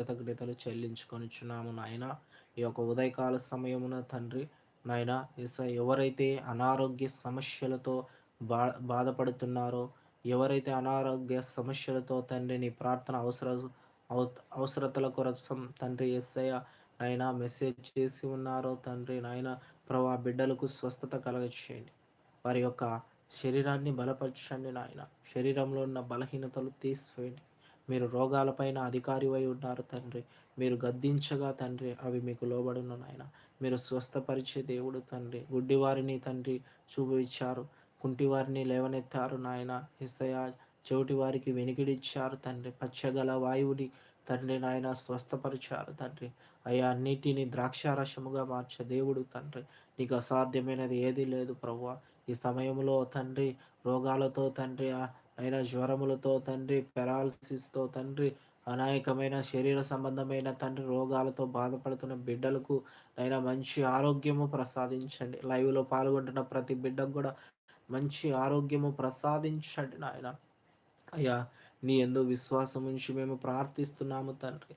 కృతజ్ఞతలు చెల్లించుకొనుచున్నాము నాయన. ఈ యొక్క ఉదయకాల సమయమున తండ్రి నాయన ఎవరైతే అనారోగ్య సమస్యలతో బా బాధపడుతున్నారో, ఎవరైతే అనారోగ్య సమస్యలతో తండ్రి నీ ప్రార్థన అవసరతల కోసం తండ్రి యేసయ్య నాయన మెసేజ్ చేసి ఉన్నారో తండ్రి నాయన ప్రభా బిడ్డలకు స్వస్థత కలగచేయండి. వారి యొక్క శరీరాన్ని బలపరచండి నాయన. శరీరంలో ఉన్న బలహీనతలు తీసివేయండి. మీరు రోగాలపైన అధికారివై ఉన్నారు తండ్రి. మీరు గద్దించగా తండ్రి అవి మీకు లోబడును నాయన. మీరు స్వస్థపరిచే దేవుడు తండ్రి. గుడ్డివారిని తండ్రి చూపు ఇచ్చారు. కుంటివారిని లేవనెత్తారు నాయన. యేసయ్య చెవిటి వారికి వినికిడిచ్చారు తండ్రి. పచ్చగల వాయువుని తండ్రి నాయన స్వస్థపరిచారు తండ్రి. అయ్యా నీటిని ద్రాక్షారసముగా మార్చే దేవుడు తండ్రి. నీకు అసాధ్యమైనది ఏదీ లేదు ప్రభువా. ఈ సమయంలో తండ్రి రోగాలతో తండ్రి అయినా జ్వరములతో తండ్రి, పెరాలసిస్‌తో తండ్రి, అనేకమైన శరీర సంబంధమైన తండ్రి రోగాలతో బాధపడుతున్న బిడ్డలకు అయినా మంచి ఆరోగ్యము ప్రసాదించండి. లైవ్‌లో పాల్గొంటున్న ప్రతి బిడ్డకు గూడా మంచి ఆరోగ్యము ప్రసాదించండి నాయన. అయ్యా! నీ యందు విశ్వాసం ఉంచి మేము ప్రార్థిస్తున్నాము తండ్రి.